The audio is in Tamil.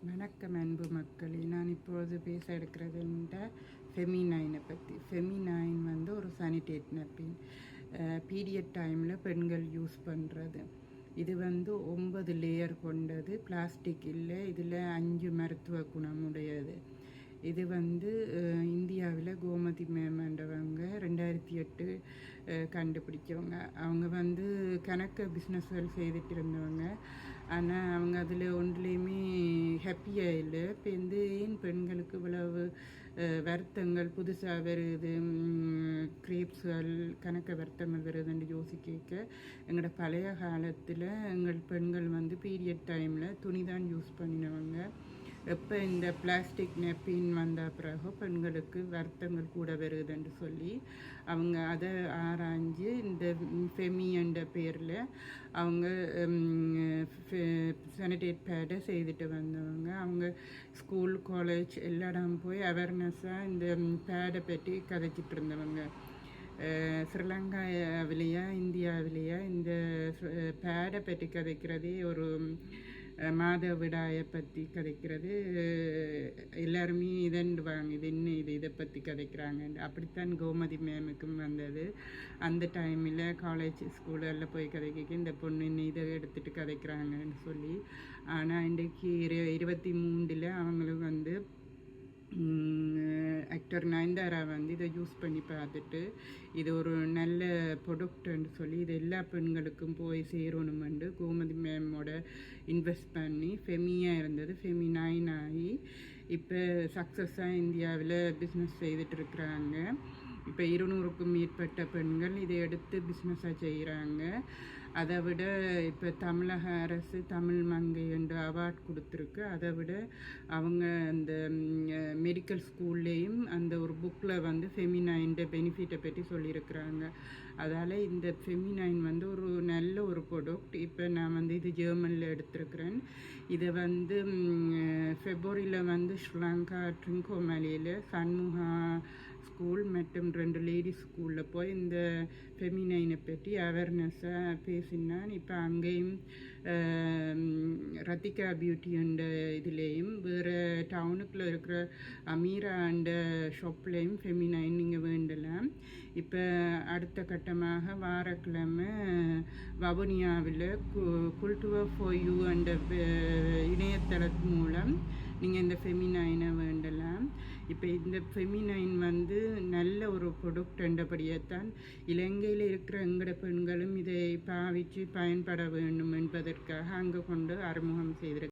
வணக்கம் அன்பு மக்களே. நான் இப்பொழுது பேச இருக்கிறதுன்ற ஃபெமினைனை பற்றி. ஃபெமினைன் வந்து ஒரு சானிடேட் நப்பின் பீரியட் டைமில் பெண்கள் யூஸ் பண்ணுறது. இது வந்து 9 லேயர் கொண்டது, பிளாஸ்டிக் இல்லை, இதில் 5 மருத்துவ குணமுடையது. இது வந்து இந்தியாவில் கோமதி மேம்ன்றவங்க 2008 கண்டுபிடிச்சவங்க. அவங்க வந்து கணக்க பிஸ்னஸ்கள் செய்துட்டு இருந்தவங்க. ஆனால் அவங்க அதில் ஒன்றுலேயுமே ஹாப்பியாக இல்லை. இப்போ ஏன் பெண்களுக்கு இவ்வளவு வருத்தங்கள் புதுசாக வருது, கிரேப்ஸ்கள் கணக்க வருத்தங்கள் வருதுன்னு யோசிக்க, எங்களோட பழைய காலத்தில் எங்கள் பெண்கள் வந்து பீரியட் டைமில் துணி தான் யூஸ் பண்ணினவங்க. எப்போ இந்த பிளாஸ்டிக் நெப்பின் வந்த பிறகு பெண்களுக்கு வருத்தங்கள் கூட வருதுன்னு சொல்லி அவங்க அதை ஆராய்ஞ்சு இந்த ஃபெமி என்ற பேரில் அவங்க சானிடேட் பேடை செய்துட்டு வந்தவங்க. அவங்க ஸ்கூல் காலேஜ் எல்லா இடம் போய் அவேர்னஸாக இந்த பேடை பற்றி கதைச்சிட்டு இருந்தவங்க. ஸ்ரீலங்காவிலேயா இந்தியாவிலேயா இந்த பேடை பற்றி கதைக்கிறதே ஒரு மாதவிடாயை பற்றி கதைக்கிறது எல்லாருமே இதண்டுவாங்க. இது என்ன இதை பற்றி கதைக்கிறாங்க. அப்படித்தான் கோமதி மேமுக்கும் வந்தது. அந்த டைமில் காலேஜ் ஸ்கூலெல்லாம் போய் கதைக்க இந்த பொண்ணு இன்னும் இதை எடுத்துகிட்டு கதைக்கிறாங்கன்னு சொல்லி. ஆனால் இன்றைக்கு 23 அவங்களுக்கு வந்து ஆக்டர் நயன்தாரா வந்து இதை யூஸ் பண்ணி பார்த்துட்டு இது ஒரு நல்ல ப்ரொடக்ட்னு சொல்லி இது எல்லா பெண்களுக்கும் போய் சேரணுமெண்டு கோமதி மேமோட இன்வெஸ்ட் பண்ணி ஃபெமியாக இருந்தது ஃபெமினைன் ஆகி இப்போ சக்ஸஸாக இந்தியாவில் பிஸ்னஸ் செய்துட்டு இருக்கிறாங்க. இப்போ 200க்கும் மேற்பட்ட பெண்கள் இதை எடுத்து பிஸ்னஸாக செய்கிறாங்க. அதை விட இப்போ தமிழக அரசு தமிழ் மங்கை என்ற அவார்ட் கொடுத்துருக்கு. அதை விட அவங்க அந்த மெடிக்கல் ஸ்கூல்லேயும் அந்த ஒரு புக்கில் வந்து ஃபெமினைன் பெனிஃபிட்டை பற்றி சொல்லியிருக்கிறாங்க. அதால் இந்த ஃபெமினைன் வந்து ஒரு நல்ல ஒரு ப்ராடக்ட். இப்போ நான் வந்து இது ஜெர்மனில் எடுத்திருக்கிறேன். இதை வந்து ஃபெப்ரவரியில் வந்து ஸ்ரீலங்கா ட்ரிங்கோமலியில் சண்முகா ஸ்கூல் மற்றும் 2 லேடிஸ் ஸ்கூலில் போய் இந்த ஃபெமினைனை பற்றி அவேர்னஸாக பேசினான். இப்போ அங்கேயும் ரத்திகா பியூட்டி அண்ட் இதுலேயும் வேறு டவுனுக்குள்ளே இருக்கிற அமீரா அண்ட் ஷாப்லேயும் ஃபெமினைன் நீங்கள் வேண்டலாம். இப்போ அடுத்த கட்டமாக வாரக்கிழமை வவுனியாவில் குல்டுவர் ஃபார் யூ அண்ட் இணையதளத்தின் மூலம் நீங்கள் இந்த ஃபெமினைனை வேண்டலாம். இப்போ இந்த ஃபெமினைன் வந்து நல்ல ஒரு ப்ரொடக்ட் என்றபடியேத்தான் இலங்கையில் இருக்கிற எங்கட பெண்களும் இதை பாவித்து பயன்பட வேண்டும் என்பதற்காக அங்கே கொண்டு அறிமுகம் செய்திருக்க